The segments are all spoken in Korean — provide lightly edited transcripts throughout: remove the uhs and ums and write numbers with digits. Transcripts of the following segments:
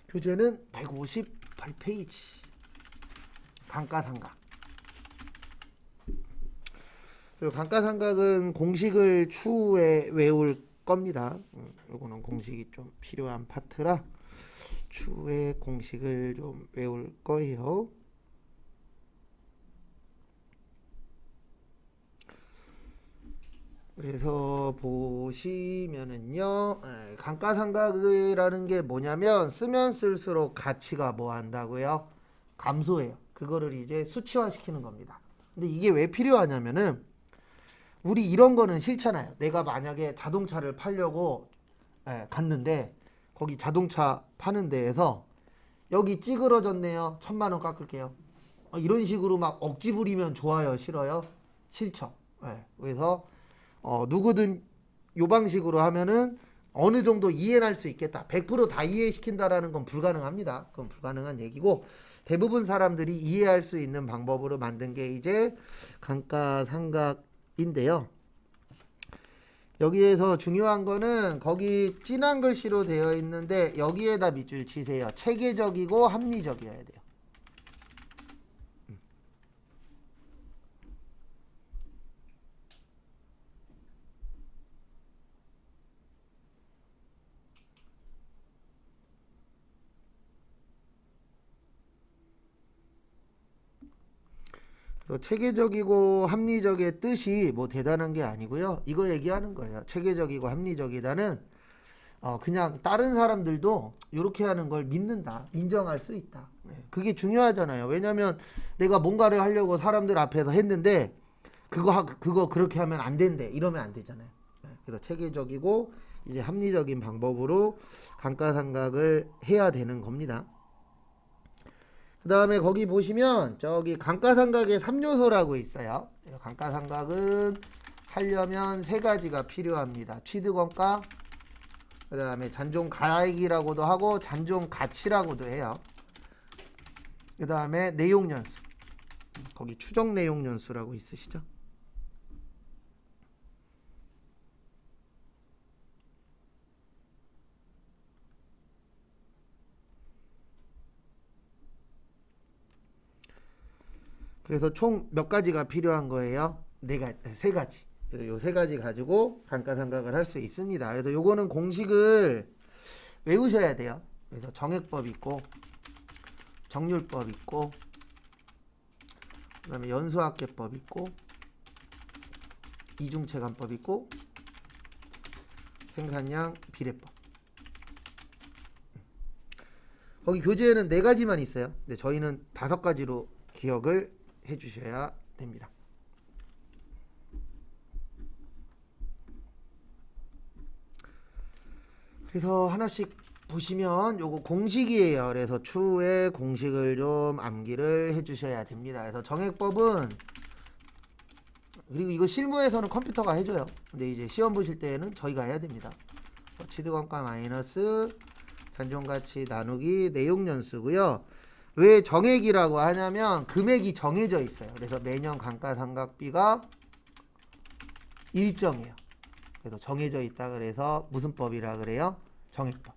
교재는 158페이지. 감가상각. 그리고 감가상각은 공식을 추후에 외울 겁니다. 요거는 공식이 좀 필요한 파트라 추후에 공식을 좀 외울 거예요. 그래서 보시면은요, 감가상각이라는 게 뭐냐면 쓰면 쓸수록 가치가 뭐 한다고요? 감소해요. 그거를 이제 수치화 시키는 겁니다. 근데 이게 왜 필요하냐면은 우리 이런 거는 싫잖아요. 내가 만약에 자동차를 팔려고 갔는데 거기 자동차 파는 데에서 여기 찌그러졌네요. 1,000만 원 깎을게요. 이런 식으로 막 억지 부리면 좋아요? 싫어요? 싫죠. 그래서 누구든 요 방식으로 하면은 어느 정도 이해는 할 수 있겠다. 100%다 이해시킨다라는 건 불가능합니다. 그건 불가능한 얘기고 대부분 사람들이 이해할 수 있는 방법으로 만든 게 이제 감가상각인데요. 여기에서 중요한 거는 거기 진한 글씨로 되어 있는데 여기에다 밑줄 치세요. 체계적이고 합리적이어야 돼요. 체계적이고 합리적의 뜻이 뭐 대단한 게 아니고요. 이거 얘기하는 거예요. 체계적이고 합리적이다는 그냥 다른 사람들도 이렇게 하는 걸 믿는다. 인정할 수 있다. 그게 중요하잖아요. 왜냐하면 내가 뭔가를 하려고 사람들 앞에서 했는데 그거 그렇게 하면 안 된대. 이러면 안 되잖아요. 그래서 체계적이고 이제 합리적인 방법으로 감가상각을 해야 되는 겁니다. 그 다음에 거기 보시면 저기 감가상각의 3요소라고 있어요. 감가상각은 하려면 세 가지가 필요합니다. 취득원가, 그 다음에 잔존가액이라고도 하고 잔존가치라고도 해요. 그 다음에 내용연수. 거기 추정 내용연수라고 있으시죠? 그래서 총 몇 가지가 필요한 거예요? 세 가지. 그래서 요 세 가지 가지고 감가상각을 할 수 있습니다. 그래서 요거는 공식을 외우셔야 돼요. 그래서 정액법 있고 정률법 있고 그다음에 연수합계법 있고 이중체감법 있고 생산량 비례법. 거기 교재에는 네 가지만 있어요. 근데 저희는 5가지로 기억을 해주셔야 됩니다. 그래서 하나씩 보시면 요거 공식이에요. 그래서 추후에 공식을 좀 암기를 해주셔야 됩니다. 그래서 정액법은 그리고 이거 실무에서는 컴퓨터가 해줘요. 근데 이제 시험 보실 때에는 저희가 해야 됩니다. 취득원가 마이너스 잔존가치 나누기 내용연수고요. 왜 정액이라고 하냐면 금액이 정해져 있어요. 그래서 매년 감가상각비가 일정해요. 그래서 정해져 있다 그래서 무슨 법이라 그래요? 정액법.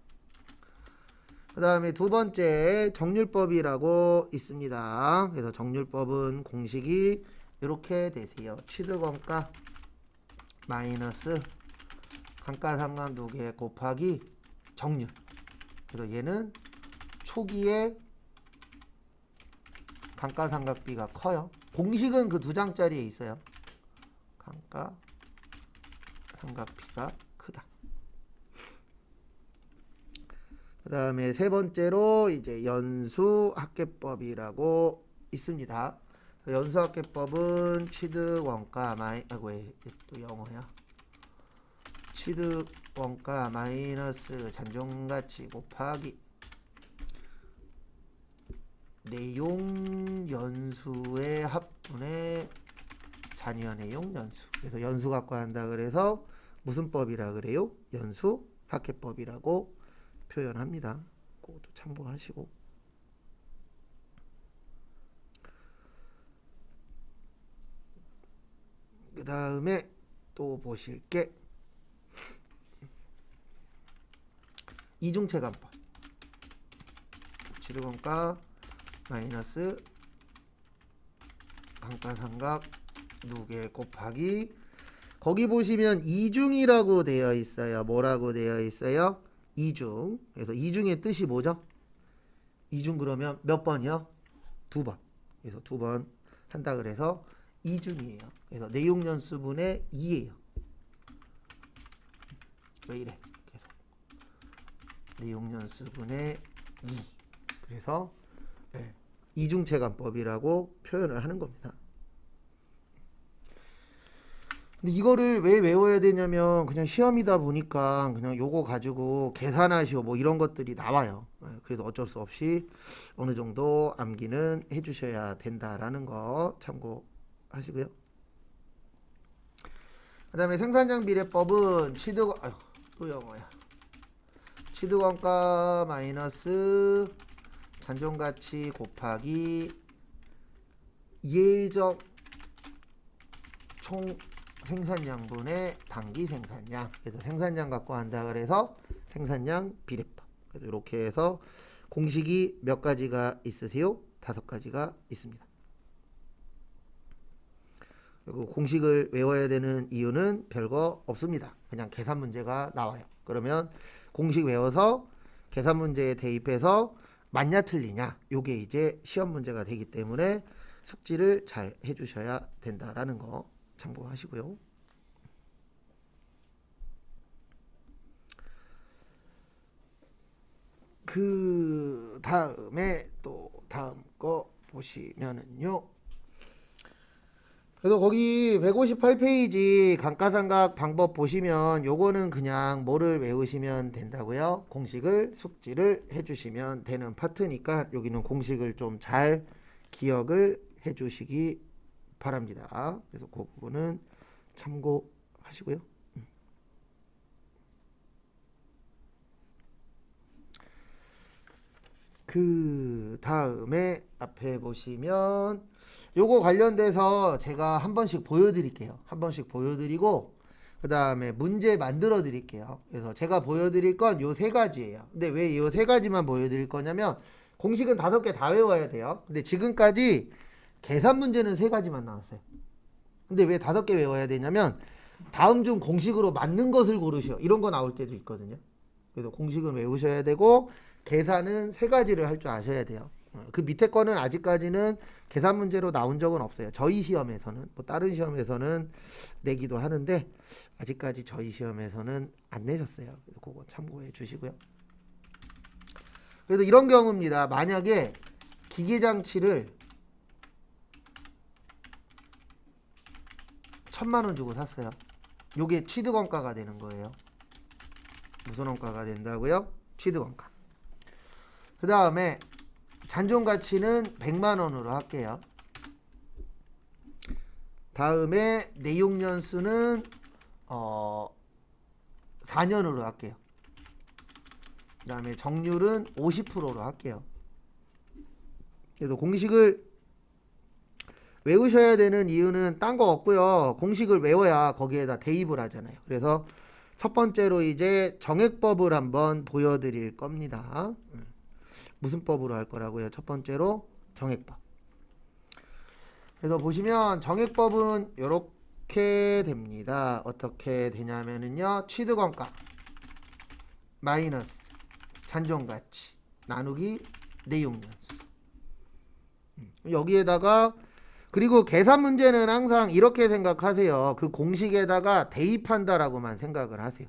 그 다음에 두 번째 정률법이라고 있습니다. 그래서 정률법은 공식이 이렇게 되세요. 취득원가 마이너스 감가상각 누계 곱하기 정률. 그래서 얘는 초기에 감가상각비가 커요. 공식은 그 2장짜리에 있어요. 감가상각비가 크다. 그 다음에 세 번째로 이제 연수합계법이라고 있습니다. 연수합계법은 취득원가 또 영어야. 취득원가 마이너스 잔존가치 곱하기 내용연수의 합분의 잔여내용연수. 그래서 연수 갖고 한다 그래서 무슨 법이라 그래요? 연수합계법이라고 표현합니다. 그것도 참고하시고. 그 다음에 또 보실 게 이중체감법. 취득원가 마이너스 감가상각 누계 곱하기 거기 보시면 이중이라고 되어 있어요. 뭐라고 되어 있어요? 이중. 그래서 이중의 뜻이 뭐죠? 이중 그러면 몇 번이요? 2번. 그래서 2번 한다 그래서 이중이에요. 그래서 내용연수분의 2예요. 왜 이래? 계속 내용연수분의 2. 그래서 네, 이중체감법이라고 표현을 하는 겁니다. 근데 이거를 왜 외워야 되냐면 그냥 시험이다 보니까 그냥 요거 가지고 계산하시오 뭐 이런 것들이 나와요. 그래서 어쩔 수 없이 어느 정도 암기는 해주셔야 된다라는 거 참고하시고요. 그 다음에 생산량 비례법은 또 영어야. 취득원가 마이너스 잔존가치 곱하기 예정 총 생산량분의 단기 생산량. 그래서 생산량 갖고 한다 그래서 생산량 비례법. 그래서 이렇게 해서 공식이 몇 가지가 있으세요? 5가지가 있습니다. 그리고 공식을 외워야 되는 이유는 별거 없습니다. 그냥 계산 문제가 나와요. 그러면 공식 외워서 계산 문제에 대입해서 맞냐 틀리냐 요게 이제 시험 문제가 되기 때문에 숙지를 잘 해주셔야 된다라는 거 참고하시고요. 그 다음에 또 다음 거 보시면은요. 그래서 거기 158페이지 감가상각 방법 보시면 요거는 그냥 뭐를 외우시면 된다고요. 공식을 숙지를 해주시면 되는 파트니까 여기는 공식을 좀 잘 기억을 해주시기 바랍니다. 그래서 그 부분은 참고하시고요. 그 다음에 앞에 보시면 요거 관련돼서 제가 한 번씩 보여드릴게요. 한 번씩 보여드리고 그 다음에 문제 만들어 드릴게요. 그래서 제가 보여드릴 건 요 3가지예요. 근데 왜 요 3가지만 보여드릴 거냐면 공식은 5개 다 외워야 돼요. 근데 지금까지 계산 문제는 3가지만 나왔어요. 근데 왜 5개 외워야 되냐면 다음 중 공식으로 맞는 것을 고르시오. 이런 거 나올 때도 있거든요. 그래서 공식은 외우셔야 되고 계산은 3가지를 할 줄 아셔야 돼요. 그 밑에 거는 아직까지는 계산 문제로 나온 적은 없어요. 저희 시험에서는 뭐 다른 시험에서는 내기도 하는데 아직까지 저희 시험에서는 안 내셨어요. 그래서 그거 참고해 주시고요. 그래서 이런 경우입니다. 만약에 기계장치를 1000만원 주고 샀어요. 요게 취득원가가 되는 거예요. 무슨 원가가 된다고요? 취득원가. 그 다음에 잔존가치는 100만원으로 할게요. 다음에 내용연수는 4년으로 할게요. 그 다음에 정률은 50%로 할게요. 그래서 공식을 외우셔야 되는 이유는 딴 거 없고요. 공식을 외워야 거기에다 대입을 하잖아요. 그래서 첫 번째로 이제 정액법을 한번 보여드릴 겁니다. 무슨 법으로 할 거라고요? 첫 번째로 정액법. 그래서 보시면 정액법은 이렇게 됩니다. 어떻게 되냐면은요. 취득원가 마이너스 잔존가치 나누기 내용연수. 여기에다가 그리고 계산 문제는 항상 이렇게 생각하세요. 그 공식에다가 대입한다라고만 생각을 하세요.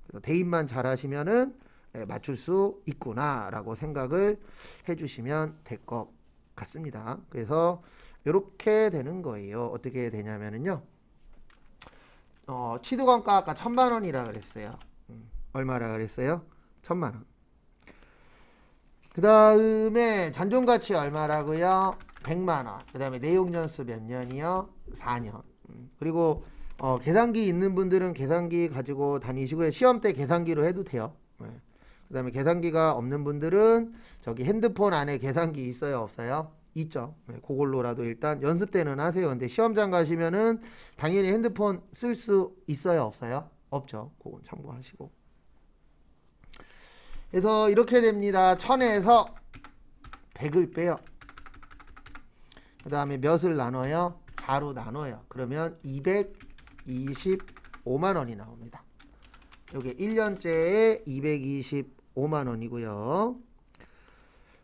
그래서 대입만 잘 하시면은 맞출 수 있구나라고 생각을 해주시면 될 것 같습니다. 그래서 이렇게 되는 거예요. 어떻게 되냐면은요. 취득원가 아까 1000만원이라 그랬어요. 얼마라 그랬어요? 1000만원. 그 다음에 잔존가치 얼마라고요? 100만원. 그 다음에 내용연수 몇 년이요? 4년. 그리고 계산기 있는 분들은 계산기 가지고 다니시고요. 시험 때 계산기로 해도 돼요. 그 다음에 계산기가 없는 분들은 저기 핸드폰 안에 계산기 있어요? 없어요? 있죠. 그걸로라도 일단 연습 때는 하세요. 근데 시험장 가시면은 당연히 핸드폰 쓸 수 있어요? 없어요? 없죠. 그건 참고하시고. 그래서 이렇게 됩니다. 1000에서 100을 빼요. 그 다음에 몇을 나눠요? 4로 나눠요. 그러면 225만 원이 나옵니다. 요게 1년째에 225만 원이고요.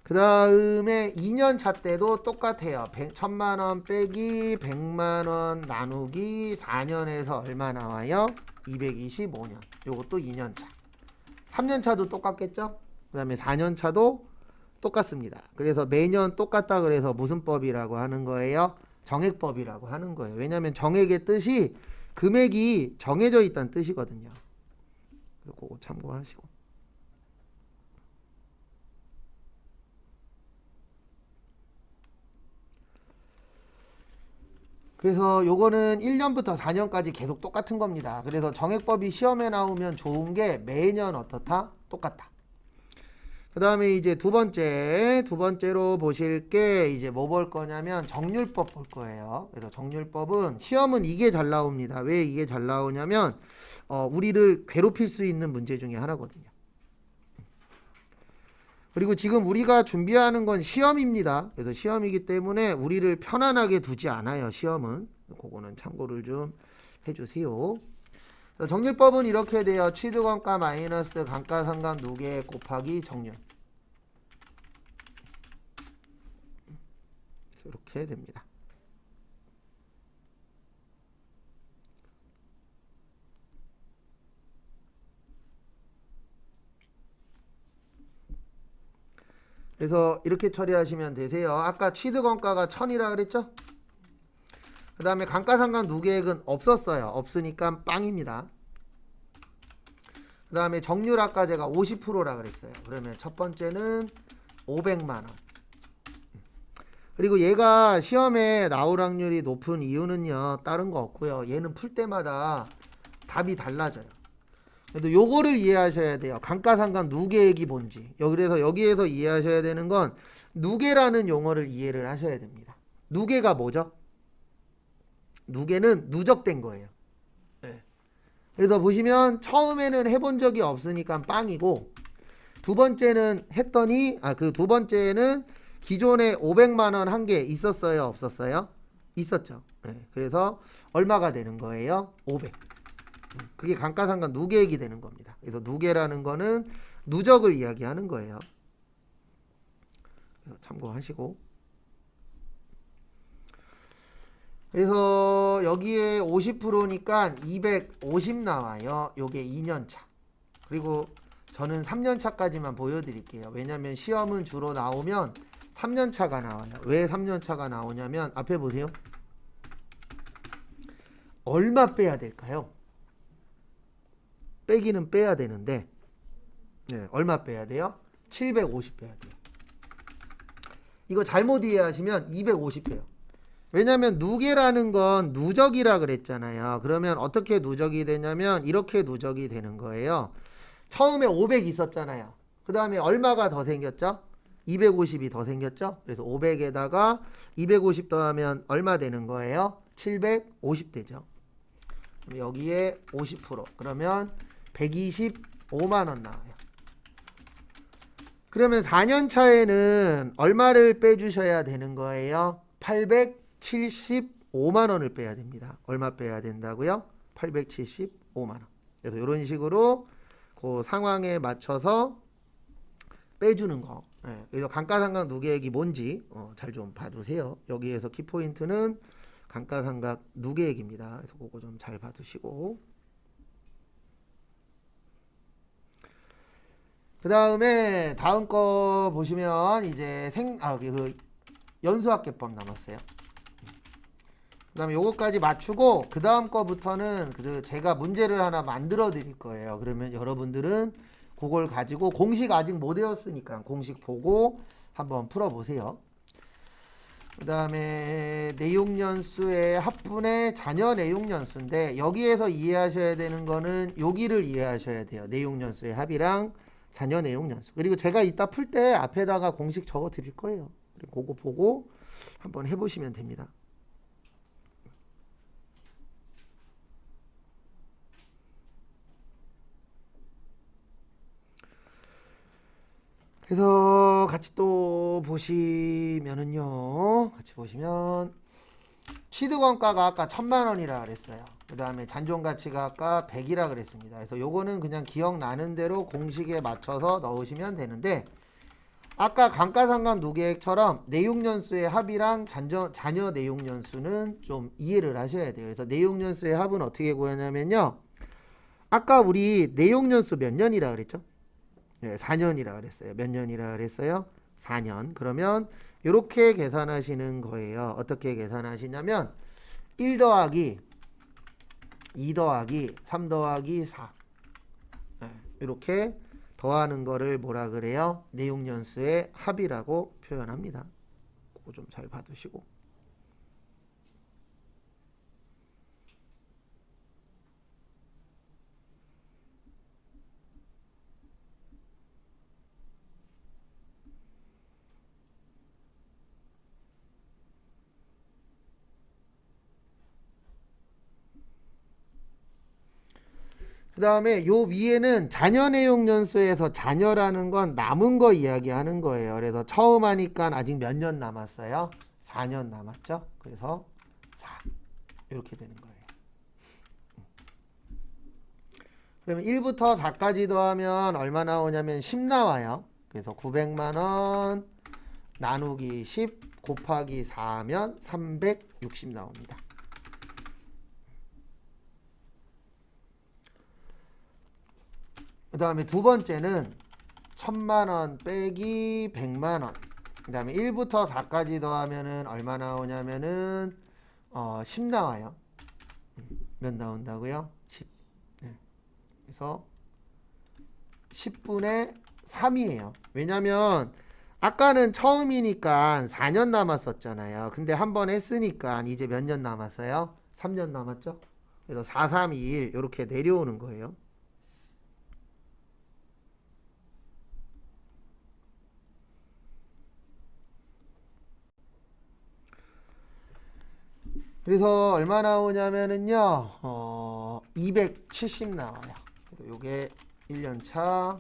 그 다음에 2년차 때도 똑같아요. 1000만 원 빼기 100만 원 나누기 4년에서 얼마 나와요? 225년. 요것도 2년차. 3년차도 똑같겠죠? 그 다음에 4년차도 똑같습니다. 그래서 매년 똑같다 그래서 무슨 법이라고 하는 거예요? 정액법이라고 하는 거예요. 왜냐하면 정액의 뜻이 금액이 정해져 있다는 뜻이거든요. 그거 참고하시고. 그래서 요거는 1년부터 4년까지 계속 똑같은 겁니다. 그래서 정액법이 시험에 나오면 좋은 게 매년 어떻다? 똑같다. 그 다음에 이제 두 번째로 보실 게 이제 뭐 볼 거냐면 정률법 볼 거예요. 그래서 정률법은 시험은 이게 잘 나옵니다. 왜 이게 잘 나오냐면 우리를 괴롭힐 수 있는 문제 중에 하나거든요. 그리고 지금 우리가 준비하는 건 시험입니다. 그래서 시험이기 때문에 우리를 편안하게 두지 않아요. 시험은. 그거는 참고를 좀 해주세요. 정률법은 이렇게 돼요. 취득원가 마이너스 감가상각 누계 곱하기 정률. 이렇게 됩니다. 그래서 이렇게 처리하시면 되세요. 아까 취득원가가 1000이라 그랬죠? 그 다음에 감가상각 누계액은 없었어요. 없으니까 빵입니다. 그 다음에 정률 아까 제가 50%라 그랬어요. 그러면 첫 번째는 500만 원. 그리고 얘가 시험에 나올 확률이 높은 이유는요. 다른 거 없고요. 얘는 풀 때마다 답이 달라져요. 그래도 요거를 이해하셔야 돼요. 감가상각 누계액이 뭔지. 그래서 여기에서 이해하셔야 되는 건 누계라는 용어를 이해를 하셔야 됩니다. 누계가 뭐죠? 누계는 누적된 거예요. 네. 그래서 보시면 처음에는 해본 적이 없으니까 빵이고 두 번째는 했더니 그 두 번째는 기존에 500만 원 한 개 있었어요? 없었어요? 있었죠. 네. 그래서 얼마가 되는 거예요? 500. 그게 감가상각 누계액이 되는 겁니다. 그래서 누계라는 거는 누적을 이야기하는 거예요. 참고하시고. 그래서 여기에 50%니까 250 나와요. 요게 2년차. 그리고 저는 3년차까지만 보여드릴게요. 왜냐면 시험은 주로 나오면 3년차가 나와요. 왜 3년차가 나오냐면 앞에 보세요. 얼마 빼야 될까요? 빼기는 빼야 되는데 얼마 빼야 돼요? 750 빼야 돼요. 이거 잘못 이해하시면 250 빼요. 왜냐면 누계라는 건 누적이라 그랬잖아요. 그러면 어떻게 누적이 되냐면 이렇게 누적이 되는 거예요. 처음에 500 있었잖아요. 그 다음에 얼마가 더 생겼죠? 250이 더 생겼죠? 그래서 500에다가 250 더하면 얼마 되는 거예요? 750 되죠. 그럼 여기에 50% 그러면 125만 원 나와요. 그러면 4년 차에는 얼마를 빼주셔야 되는 거예요? 875만 원을 빼야 됩니다. 얼마 빼야 된다고요? 875만 원. 그래서 이런 식으로 그 상황에 맞춰서 빼주는 거. 그래서 감가상각 누계액이 뭔지 잘 좀 봐두세요. 여기에서 키포인트는 감가상각 누계액입니다. 그래서 그거 좀 잘 봐두시고. 그 다음에 다음 거 보시면 이제 연수학계법 남았어요. 그 다음에 요거까지 맞추고 그 다음 거부터는 제가 문제를 하나 만들어 드릴 거예요. 그러면 여러분들은 그걸 가지고 공식 아직 못 외웠으니까 공식 보고 한번 풀어보세요. 그 다음에 내용연수의 합분의 자녀 내용연수인데 여기에서 이해하셔야 되는 거는 여기를 이해하셔야 돼요. 내용연수의 합이랑 자녀 내용연수. 그리고 제가 이따 풀 때 앞에다가 공식 적어 드릴 거예요. 그거 보고 한번 해보시면 됩니다. 그래서 같이 또 보시면은요. 같이 보시면 취득원가가 아까 1,000만 원이라 그랬어요. 그 다음에 잔존가치가 아까 100이라 그랬습니다. 그래서 요거는 그냥 기억나는 대로 공식에 맞춰서 넣으시면 되는데 아까 감가상각 노계획처럼 내용연수의 합이랑 자녀 내용연수는 좀 이해를 하셔야 돼요. 그래서 내용연수의 합은 어떻게 구하냐면요. 아까 우리 내용연수 몇 년이라 그랬죠? 네, 4년이라 그랬어요. 몇 년이라 그랬어요? 4년. 그러면 이렇게 계산하시는 거예요. 어떻게 계산하시냐면 1 더하기 2 더하기 3 더하기 4 이렇게 더하는 거를 뭐라 그래요? 내용연수의 합이라고 표현합니다. 그거 좀 잘 봐두시고. 그 다음에 요 위에는 자녀 내용 연수에서 자녀라는 건 남은 거 이야기하는 거예요. 그래서 처음 하니까 아직 몇 년 남았어요? 4년 남았죠? 그래서 4 이렇게 되는 거예요. 그러면 1부터 4까지 더하면 얼마 나오냐면 10 나와요. 그래서 900만 원 나누기 10 곱하기 4면 360 나옵니다. 그 다음에 두 번째는 1,000만 원 빼기 100만 원. 그 다음에 1부터 4까지 더하면은 얼마 나오냐면은 10 나와요. 몇 나온다고요? 10. 네. 그래서 10분의 3이에요. 왜냐면 아까는 처음이니까 4년 남았었잖아요. 근데 한 번 했으니까 이제 몇 년 남았어요? 3년 남았죠? 그래서 4, 3, 2, 1 이렇게 내려오는 거예요. 그래서 얼마 나오냐면은요, 270 나와요. 요게 1년 차,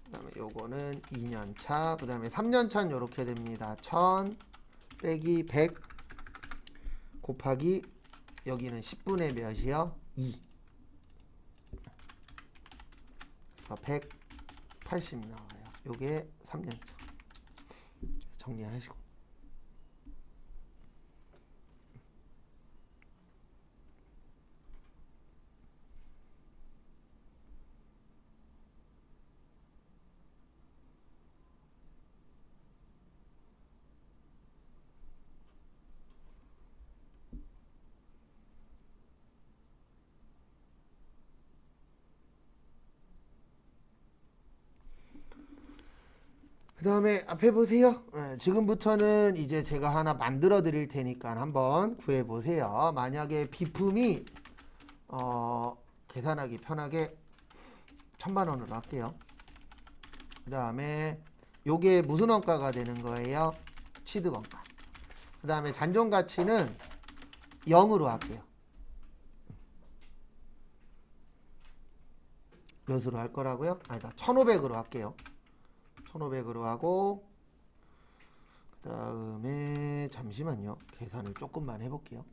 그 다음에 요거는 2년 차, 그 다음에 3년 차는 요렇게 됩니다. 1000 빼기 100 곱하기 여기는 10분의 몇이요? 2. 180 나와요. 요게 3년 차. 정리하시고. 그 다음에 앞에 보세요. 지금부터는 이제 제가 하나 만들어 드릴 테니까 한번 구해 보세요. 만약에 비품이 계산하기 편하게 1,000만 원으로 할게요. 그 다음에 요게 무슨 원가가 되는 거예요? 취득원가. 그 다음에 잔존가치는 0으로 할게요. 몇으로 할 거라고요? 아니다. 1,500으로 할게요. 1,500으로 하고 그 다음에 잠시만요. 계산을 조금만 해볼게요.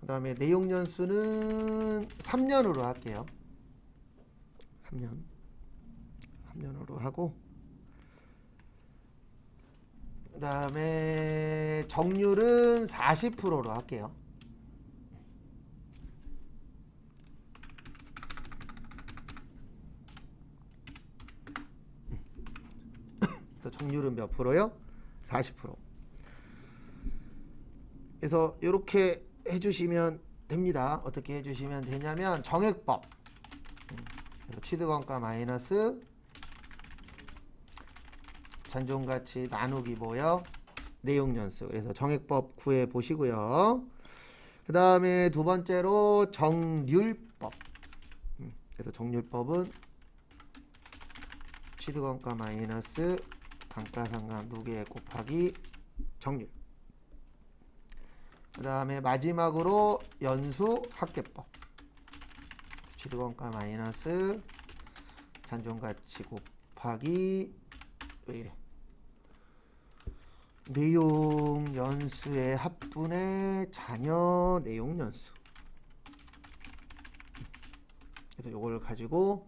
그 다음에 내용연수는 3년으로 할게요. 3년으로 하고 그 다음에 정률은 40%로 할게요. 정률은 몇 프로요? 40%. 그래서 이렇게 해주시면 됩니다. 어떻게 해주시면 되냐면 정액법 취득원가 마이너스 잔존가치 나누기 뭐요? 내용연수. 그래서 정액법 구해 보시고요. 그 다음에 두 번째로 정률법. 그래서 정률법은 취득원가 마이너스 감가상각 노계획 곱하기 정률. 그 다음에 마지막으로 연수 합계법. 취득원가 마이너스 잔존가치 곱하기 왜 이래 내용 연수의 합분의 잔여 내용 연수. 그래서 요걸 가지고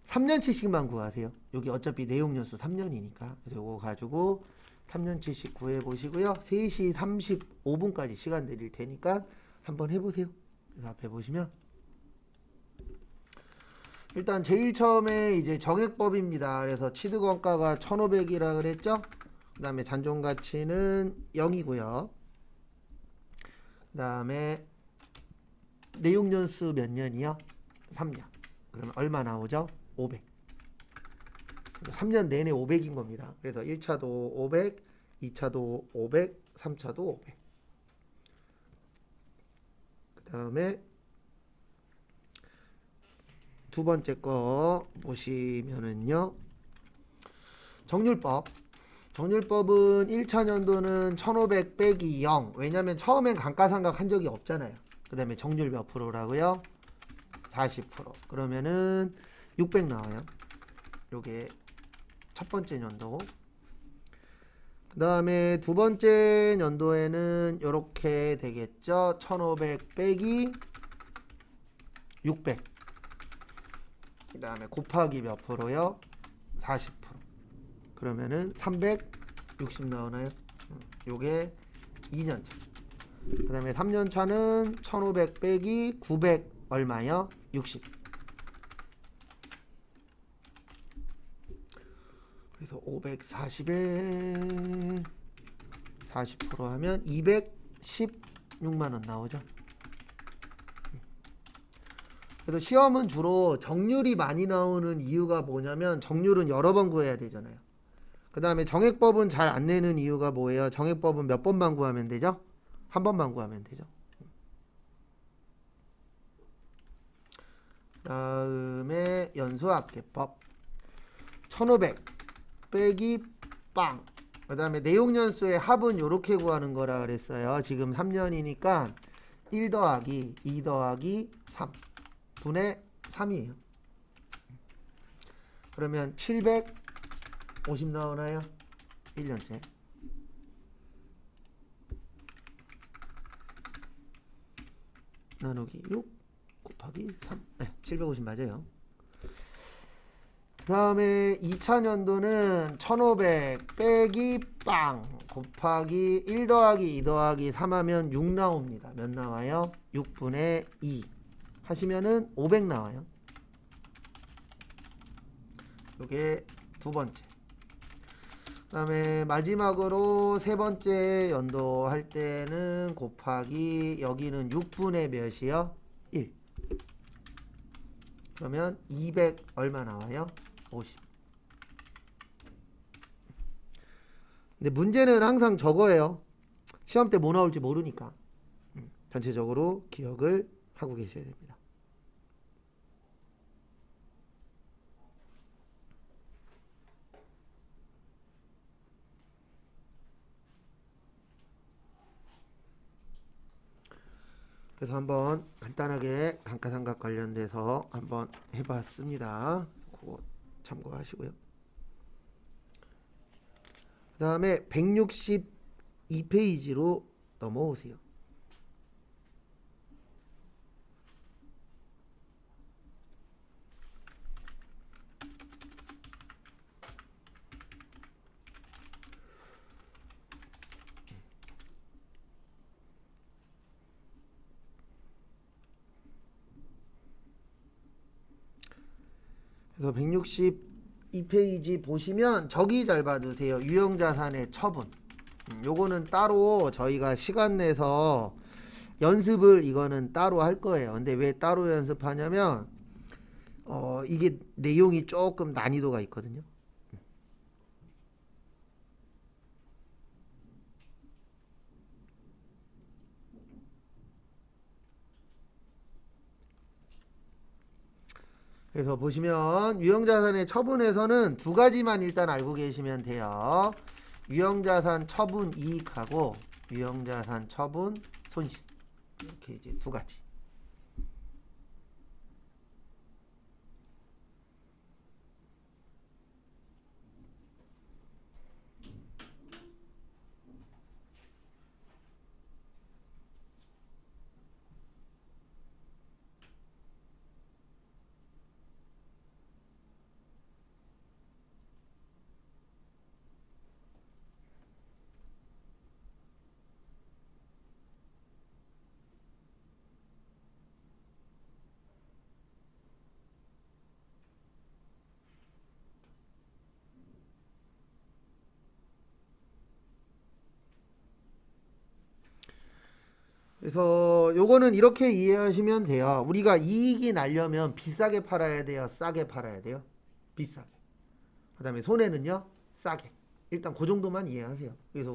3년치씩만 구하세요. 여기 어차피 내용 연수 3년이니까. 그래서 요거 가지고 3년치씩 구해 보시고요. 3시 35분까지 시간 드릴 테니까 한번 해보세요. 그래서 앞에 보시면 일단 제일 처음에 이제 정액법입니다. 그래서 취득원가가 1,500이라 그랬죠. 그 다음에 잔존가치는 0이고요. 그 다음에 내용연수 몇 년이요? 3년. 그러면 얼마 나오죠? 500. 3년 내내 500인 겁니다. 그래서 1차도 500, 2차도 500, 3차도 500. 그 다음에 두 번째 거 보시면은요. 정률법. 정률법은 1차 년도는 1500 빼기 0. 왜냐면 처음엔 감가상각 한 적이 없잖아요. 그 다음에 정률 몇 프로라고요? 40%. 그러면은 600 나와요. 요게 첫 번째 연도. 그 다음에 두 번째 연도에는 요렇게 되겠죠. 1500 빼기 600. 그 다음에 곱하기 몇 프로요? 40%. 그러면은 360 나오나요? 요게 2년차. 그 다음에 3년차는 1500 빼기 900 얼마요? 60. 그래서 540에 40% 하면 216만원 나오죠. 그래서 시험은 주로 정률이 많이 나오는 이유가 뭐냐면 정률은 여러 번 구해야 되잖아요. 그 다음에 정액법은 잘 안 내는 이유가 뭐예요? 정액법은 몇 번만 구하면 되죠? 한 번만 구하면 되죠. 다음에 연수합계법 1500 빼기 빵. 그 다음에 내용연수의 합은 이렇게 구하는 거라 그랬어요. 지금 3년이니까 1 더하기 2 더하기 3 분의 3이에요. 그러면 750 나오나요? 1년째. 나누기 6 곱하기 3. 네, 750 맞아요. 그 다음에 2차 년도는 1500 빼기 빵 곱하기 1 더하기 2 더하기 3 하면 6 나옵니다. 몇 나와요? 6분의 2 하시면은 500 나와요. 요게 두 번째. 그 다음에 마지막으로 세 번째 연도 할 때는 곱하기 여기는 6분의 몇이요? 1. 그러면 200 얼마 나와요? 50. 근데 문제는 항상 저거예요. 시험 때 뭐 나올지 모르니까 전체적으로 기억을 하고 계셔야 됩니다. 그래서 한번 간단하게 감가상각 관련돼서 한번 해봤습니다. 그거 참고하시고요. 그 다음에 162페이지로 넘어오세요. 그래서 162페이지 보시면 저기 잘 봐두세요. 유형자산의 처분. 요거는 따로 저희가 시간 내서 연습을 이거는 따로 할 거예요. 근데 왜 따로 연습하냐면 이게 내용이 조금 난이도가 있거든요. 그래서 보시면 유형자산의 처분에서는 두 가지만 일단 알고 계시면 돼요. 유형자산 처분 이익하고 유형자산 처분 손실. 이렇게 이제 두 가지. 그래서 요거는 이렇게 이해하시면 돼요. 우리가 이익이 나려면 비싸게 팔아야 돼요? 싸게 팔아야 돼요? 비싸게. 그 다음에 손해는요? 싸게. 일단 그 정도만 이해하세요. 그래서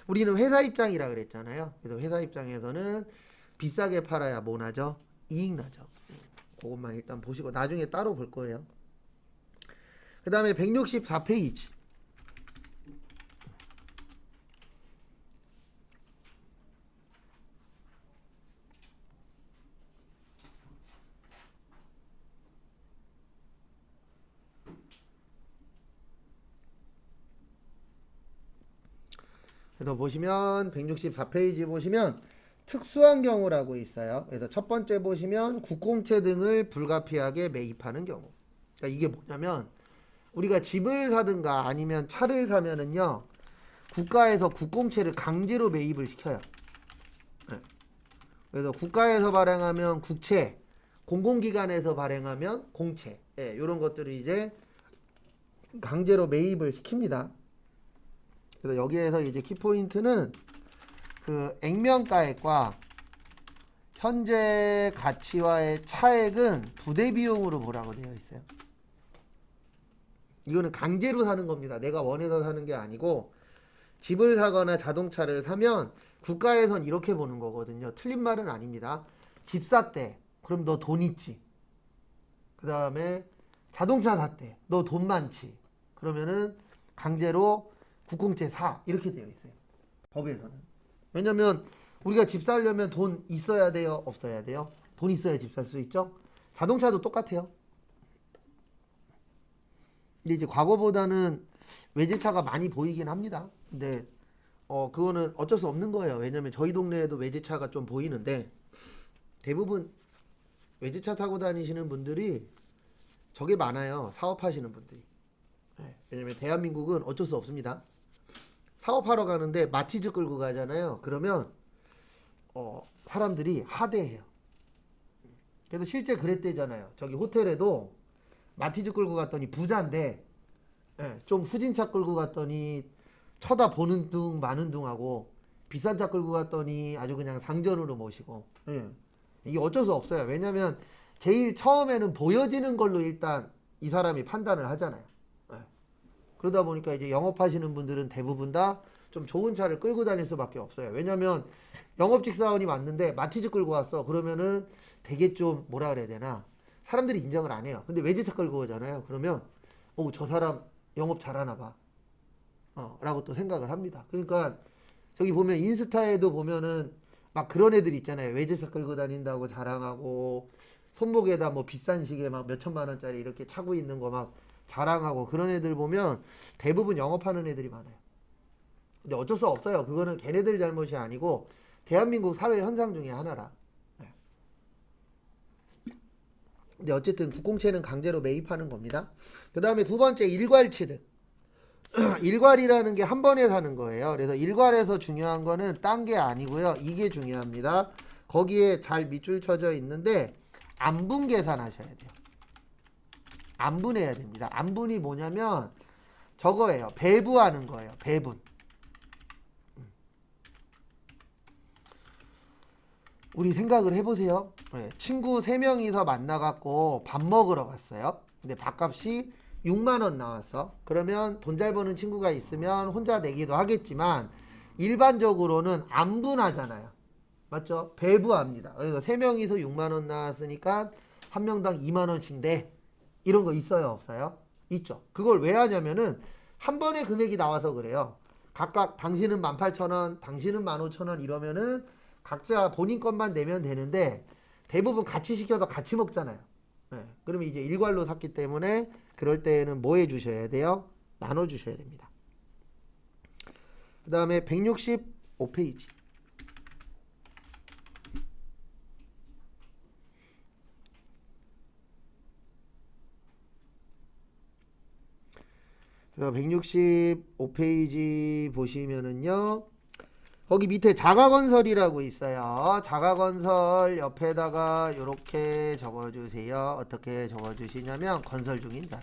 우리는 회사 입장이라 그랬잖아요. 그래서 회사 입장에서는 비싸게 팔아야 뭐 나죠? 이익 나죠. 그것만 일단 보시고 나중에 따로 볼 거예요. 그 다음에 164페이지. 그래서 보시면 164페이지 보시면 특수한 경우라고 있어요. 그래서 첫 번째 보시면 국공채 등을 불가피하게 매입하는 경우. 그러니까 이게 뭐냐면 우리가 집을 사든가 아니면 차를 사면은요. 국가에서 국공채를 강제로 매입을 시켜요. 네. 그래서 국가에서 발행하면 국채, 공공기관에서 발행하면 공채. 네, 이런 것들을 이제 강제로 매입을 시킵니다. 그래서 여기에서 이제 키포인트는 그 액면가액과 현재 가치와의 차액은 부대 비용으로 보라고 되어 있어요. 이거는 강제로 사는 겁니다. 내가 원해서 사는 게 아니고 집을 사거나 자동차를 사면 국가에선 이렇게 보는 거거든요. 틀린 말은 아닙니다. 집 샀대. 그럼 너 돈 있지. 그 다음에 자동차 샀대. 너 돈 많지. 그러면은 강제로 국공채 사. 이렇게 되어 있어요. 법에서는. 왜냐면 우리가 집 사려면 돈 있어야 돼요? 없어야 돼요? 돈 있어야 집 살 수 있죠? 자동차도 똑같아요. 근데 이제 과거보다는 외제차가 많이 보이긴 합니다. 근데 그거는 어쩔 수 없는 거예요. 왜냐면 저희 동네에도 외제차가 좀 보이는데 대부분 외제차 타고 다니시는 분들이 저게 많아요. 사업하시는 분들이. 네. 왜냐면 대한민국은 어쩔 수 없습니다. 사업하러 가는데 마티즈 끌고 가잖아요. 그러면 사람들이 하대해요. 그래서 실제 그랬대잖아요. 저기 호텔에도 마티즈 끌고 갔더니 부자인데 좀 후진 차 끌고 갔더니 쳐다보는 둥 마는 둥하고 비싼 차 끌고 갔더니 아주 그냥 상전으로 모시고 이게 어쩔 수 없어요. 왜냐면 제일 처음에는 보여지는 걸로 일단 이 사람이 판단을 하잖아요. 그러다 보니까 이제 영업하시는 분들은 대부분 다 좀 좋은 차를 끌고 다닐 수밖에 없어요. 왜냐면 영업직 사원이 왔는데 마티즈 끌고 왔어. 그러면은 되게 좀 뭐라 그래야 되나 사람들이 인정을 안 해요. 근데 외제차 끌고 오잖아요. 그러면 저 사람 영업 잘하나 봐. 라고 또 생각을 합니다. 그러니까 저기 보면 인스타에도 보면은 막 그런 애들 있잖아요. 외제차 끌고 다닌다고 자랑하고 손목에다 뭐 비싼 시계 막 몇천만 원짜리 이렇게 차고 있는 거 막 자랑하고 그런 애들 보면 대부분 영업하는 애들이 많아요. 근데 어쩔 수 없어요. 그거는 걔네들 잘못이 아니고 대한민국 사회 현상 중에 하나라. 근데 어쨌든 국공채는 강제로 매입하는 겁니다. 그 다음에 두 번째 일괄취득. 일괄이라는 게 한 번에 사는 거예요. 그래서 일괄에서 중요한 거는 딴 게 아니고요. 이게 중요합니다. 거기에 잘 밑줄 쳐져 있는데 안분 계산하셔야 돼요. 안분해야 됩니다. 안분이 뭐냐면 저거예요. 배분하는 거예요. 배분. 우리 생각을 해보세요. 친구 3명이서 만나갖고 밥 먹으러 갔어요. 근데 밥값이 6만 원 나왔어. 그러면 돈 잘 버는 친구가 있으면 혼자 내기도 하겠지만 일반적으로는 안분하잖아요. 맞죠? 배부합니다. 그래서 3명이서 6만 원 나왔으니까 한 명당 2만 원씩 내. 이런 거 있어요? 없어요? 있죠. 그걸 왜 하냐면은 한 번에 금액이 나와서 그래요. 각각 당신은 18,000원, 당신은 15,000원 이러면은 각자 본인 것만 내면 되는데 대부분 같이 시켜서 같이 먹잖아요. 그러면 이제 일괄로 샀기 때문에 그럴 때에는 뭐 해주셔야 돼요? 나눠주셔야 됩니다. 그 다음에 165페이지. 그래서 165페이지 보시면은요. 거기 밑에 자가건설이라고 있어요. 자가건설 옆에다가 이렇게 적어주세요. 어떻게 적어주시냐면 건설 중인 사람.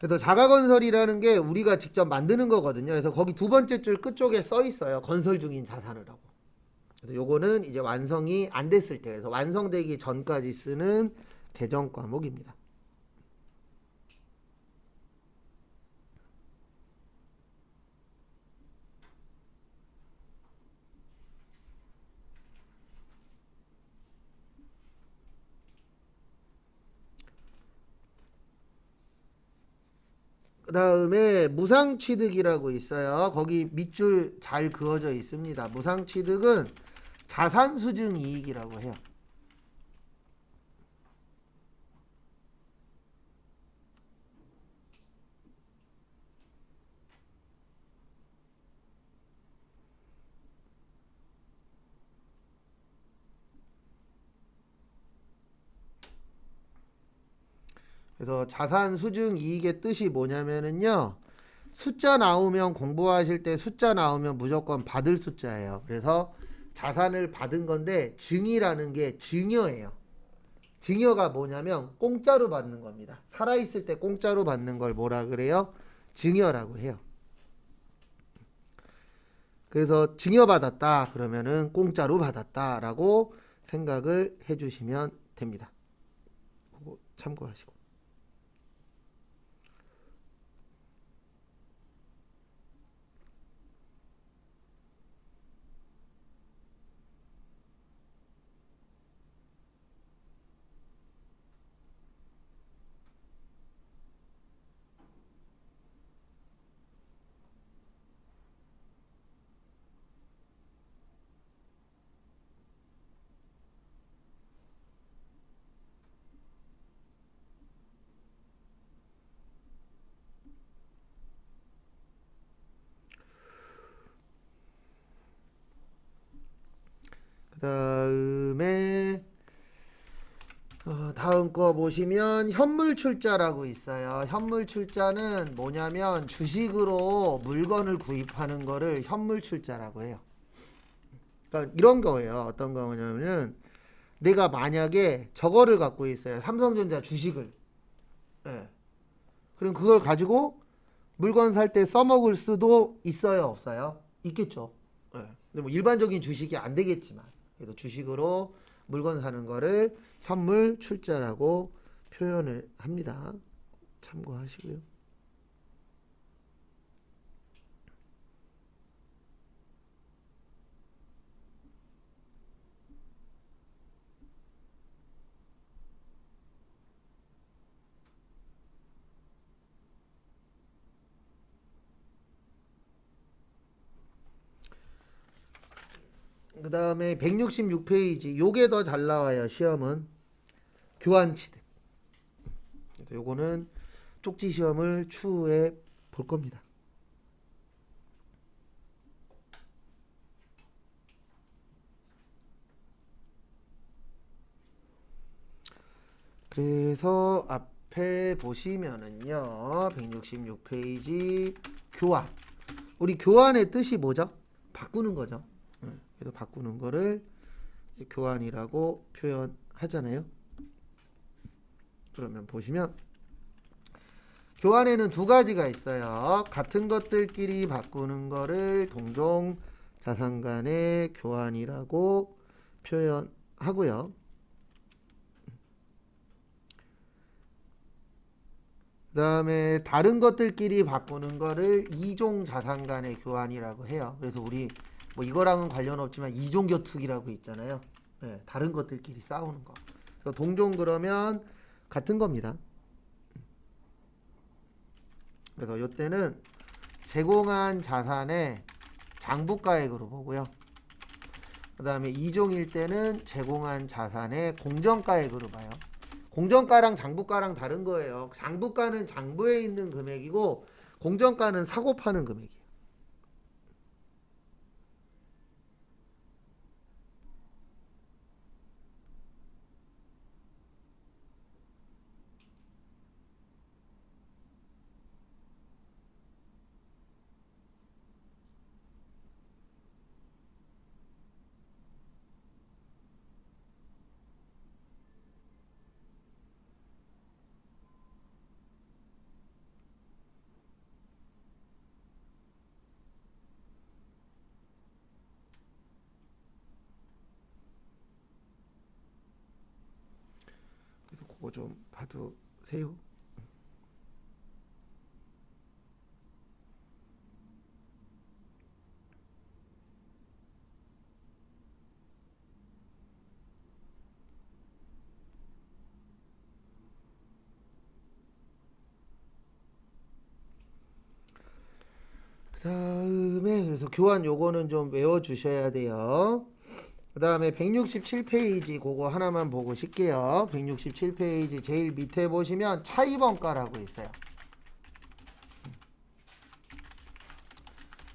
그래서 자가건설이라는 게 우리가 직접 만드는 거거든요. 그래서 거기 두 번째 줄 끝쪽에 써 있어요. 건설 중인 자산이라고. 그래서 요거는 이제 완성이 안 됐을 때, 그래서 완성되기 전까지 쓰는 개정 과목입니다. 그 다음에 무상취득이라고 있어요. 거기 밑줄 잘 그어져 있습니다. 무상취득은 자산수증이익이라고 해요. 그래서 자산수증이익의 뜻이 뭐냐면은요. 숫자 나오면 공부하실 때 숫자 나오면 무조건 받을 숫자예요. 그래서 자산을 받은 건데 증이라는 게 증여예요. 증여가 뭐냐면 공짜로 받는 겁니다. 살아있을 때 공짜로 받는 걸 뭐라 그래요? 증여라고 해요. 그래서 증여받았다 그러면은 공짜로 받았다라고 생각을 해주시면 됩니다. 그거 참고하시고. 그 다음에 다음 거 보시면 현물출자라고 있어요. 현물출자는 뭐냐면 주식으로 물건을 구입하는 거를 현물출자라고 해요. 그러니까 이런 거예요. 어떤 거냐면은 내가 만약에 저거를 갖고 있어요. 삼성전자 주식을. 예. 그럼 그걸 가지고 물건 살 때 써먹을 수도 있어요, 없어요? 있겠죠. 예. 근데 뭐 일반적인 주식이 안 되겠지만 그래도 주식으로 물건 사는 거를 현물 출자라고 표현을 합니다. 참고하시고요. 그 다음에 166페이지 요게 더 잘 나와요. 시험은 교환취득. 그래서 요거는 쪽지 시험을 추후에 볼 겁니다. 그래서 앞에 보시면은요 166페이지 교환. 우리 교환의 뜻이 뭐죠? 바꾸는 거죠. 그래서 바꾸는 거를 이제 교환이라고 표현하잖아요. 그러면 보시면 교환에는 두 가지가 있어요. 같은 것들끼리 바꾸는 거를 동종 자산 간의 교환이라고 표현하고요. 그 다음에 다른 것들끼리 바꾸는 거를 이종 자산 간의 교환이라고 해요. 그래서 우리 뭐 이거랑은 관련 없지만 이종교투기라고 있잖아요. 네, 다른 것들끼리 싸우는 거. 그래서 동종 그러면 같은 겁니다. 그래서 이때는 제공한 자산의 장부가액으로 보고요. 그 다음에 이종일 때는 제공한 자산의 공정가액으로 봐요. 공정가랑 장부가랑 다른 거예요. 장부가는 장부에 있는 금액이고 공정가는 사고 파는 금액이에요. 그거 좀 봐두세요. 그다음에 그래서 교환 요거는 좀 외워 주셔야 돼요. 그다음에 167페이지 그거 하나만 보고 쉴게요. 167페이지 제일 밑에 보시면 차입원가라고 있어요.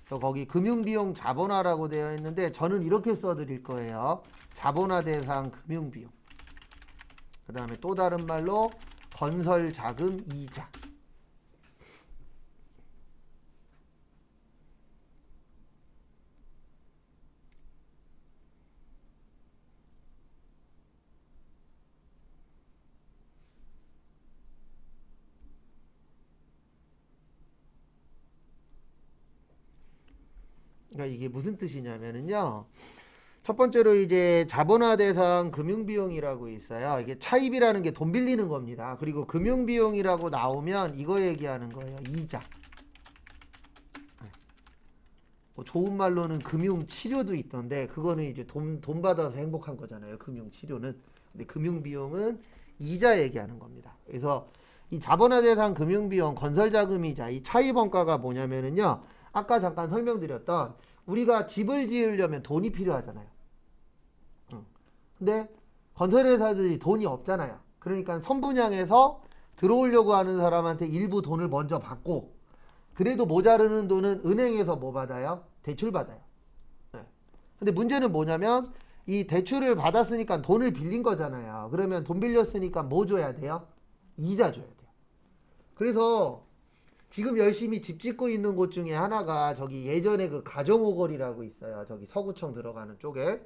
거기 금융비용 자본화라고 되어 있는데 저는 이렇게 써드릴 거예요. 자본화 대상 금융비용. 그 다음에 또 다른 말로 건설자금 이자. 그러니까 이게 무슨 뜻이냐면은요. 첫 번째로 이제 자본화 대상 금융비용이라고 있어요. 이게 차입이라는 게 돈 빌리는 겁니다. 그리고 금융비용이라고 나오면 이거 얘기하는 거예요. 이자. 뭐 좋은 말로는 금융치료도 있던데 그거는 이제 돈 받아서 행복한 거잖아요. 금융치료는. 근데 금융비용은 이자 얘기하는 겁니다. 그래서 이 자본화 대상 금융비용, 건설자금이자 이 차입원가가 뭐냐면은요. 아까 잠깐 설명드렸던 우리가 집을 지으려면 돈이 필요하잖아요. 근데 건설회사들이 돈이 없잖아요. 그러니까 선분양해서 들어오려고 하는 사람한테 일부 돈을 먼저 받고 그래도 모자르는 돈은 은행에서 뭐 받아요? 대출 받아요. 네. 근데 문제는 뭐냐면 이 대출을 받았으니까 돈을 빌린 거잖아요. 그러면 돈 빌렸으니까 뭐 줘야 돼요? 이자 줘야 돼요. 그래서 지금 열심히 집 짓고 있는 곳 중에 하나가 저기 예전에 그 가정오거리라고 있어요. 저기 서구청 들어가는 쪽에.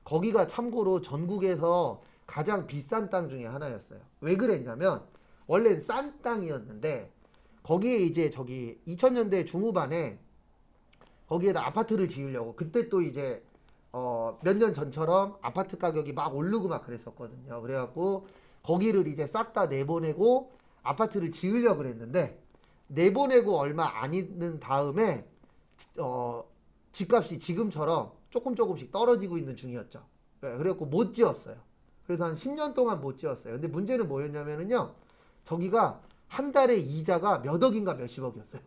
거기가 참고로 전국에서 가장 비싼 땅 중에 하나였어요. 왜 그랬냐면 원래 싼 땅이었는데 거기에 이제 저기 2000년대 중후반에 거기에다 아파트를 지으려고 그때 또 이제 몇 년 전처럼 아파트 가격이 막 오르고 막 그랬었거든요. 그래갖고 거기를 이제 싹 다 내보내고 아파트를 지으려고 그랬는데 내보내고 얼마 안 있는 다음에 집값이 지금처럼 조금씩 떨어지고 있는 중이었죠. 그래갖고 못 지었어요. 그래서 한 10년 동안 못 지었어요. 근데 문제는 뭐였냐면은요. 저기가 한 달에 이자가 몇 억인가 몇십억이었어요.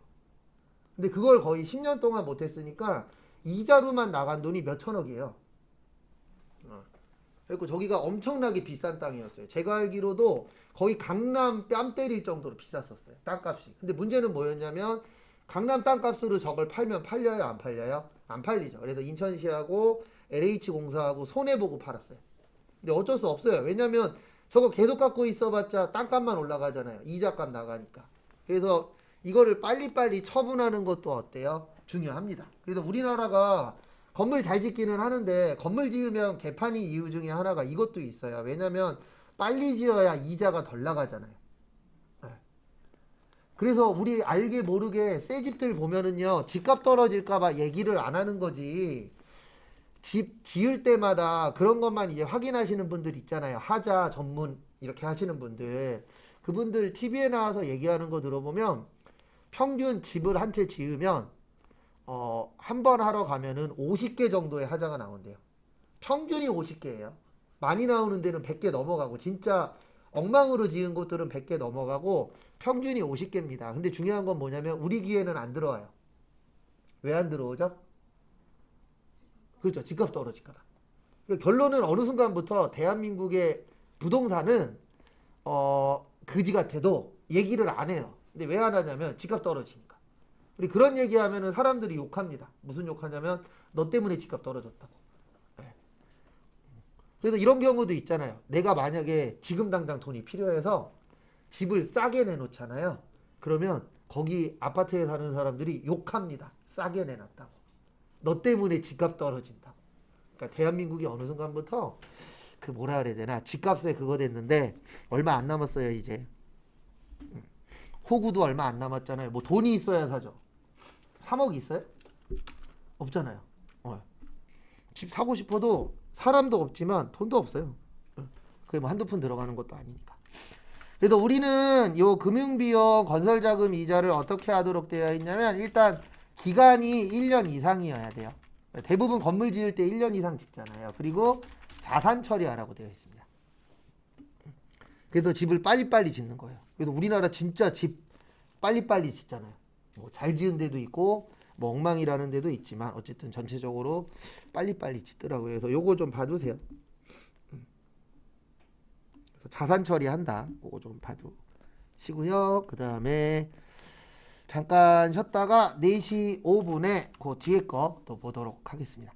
근데 그걸 거의 10년 동안 못 했으니까 이자로만 나간 돈이 몇 천억이에요. 그리고 저기가 엄청나게 비싼 땅이었어요. 제가 알기로도 거의 강남 뺨 때릴 정도로 비쌌었어요. 땅값이. 근데 문제는 뭐였냐면 강남 땅값으로 저걸 팔면 팔려요? 안 팔려요? 안 팔리죠. 그래서 인천시하고 LH공사하고 손해보고 팔았어요. 근데 어쩔 수 없어요. 왜냐면 저거 계속 갖고 있어봤자 땅값만 올라가잖아요. 이자값 나가니까. 그래서 이거를 빨리빨리 처분하는 것도 어때요? 중요합니다. 그래서 우리나라가 건물 잘 짓기는 하는데 건물 지으면 개판이 이유 중에 하나가 이것도 있어요. 왜냐면 빨리 지어야 이자가 덜 나가잖아요. 그래서 우리 알게 모르게 새 집들 보면은요. 집값 떨어질까봐 얘기를 안 하는 거지. 집 지을 때마다 그런 것만 이제 확인하시는 분들 있잖아요. 하자 전문 이렇게 하시는 분들. 그분들 TV에 나와서 얘기하는 거 들어보면 평균 집을 한 채 지으면 한 번 하러 가면은 50개 정도의 하자가 나온대요. 평균이 50개예요. 많이 나오는 데는 100개 넘어가고 진짜 엉망으로 지은 곳들은 100개 넘어가고 평균이 50개입니다. 근데 중요한 건 뭐냐면 우리 귀에는 안 들어와요. 왜 안 들어오죠? 그렇죠. 집값 떨어질까 봐. 그러니까 결론은 어느 순간부터 대한민국의 부동산은 그지 같아도 얘기를 안 해요. 근데 왜 안 하냐면 집값 떨어지니까. 우리 그런 얘기하면은 사람들이 욕합니다. 무슨 욕하냐면 너 때문에 집값 떨어졌다고. 네. 그래서 이런 경우도 있잖아요. 내가 만약에 지금 당장 돈이 필요해서 집을 싸게 내놓잖아요. 그러면 거기 아파트에 사는 사람들이 욕합니다. 싸게 내놨다고. 너 때문에 집값 떨어진다고. 그러니까 대한민국이 어느 순간부터 그 뭐라 그래야 되나 집값에 그거 됐는데 얼마 안 남았어요 이제. 호구도 얼마 안 남았잖아요. 뭐 돈이 있어야 사죠. 3억 있어요? 없잖아요. 집 사고 싶어도 사람도 없지만 돈도 없어요. 그게 뭐 한두 푼 들어가는 것도 아니니까. 그래서 우리는 요 금융비용, 건설자금 이자를 어떻게 하도록 되어 있냐면 일단 기간이 1년 이상이어야 돼요. 대부분 건물 지을 때 1년 이상 짓잖아요. 그리고 자산 처리하라고 되어 있습니다. 그래서 집을 빨리빨리 짓는 거예요. 그래서 우리나라 진짜 집 빨리빨리 짓잖아요. 뭐 잘 지은 데도 있고 뭐 엉망이라는 데도 있지만 어쨌든 전체적으로 빨리빨리 짓더라고요. 그래서 요거 좀 봐두세요. 그래서 자산 처리한다. 그거 좀 봐두시고요. 그 다음에 잠깐 쉬었다가 4시 5분에 그 뒤에 거 또 보도록 하겠습니다.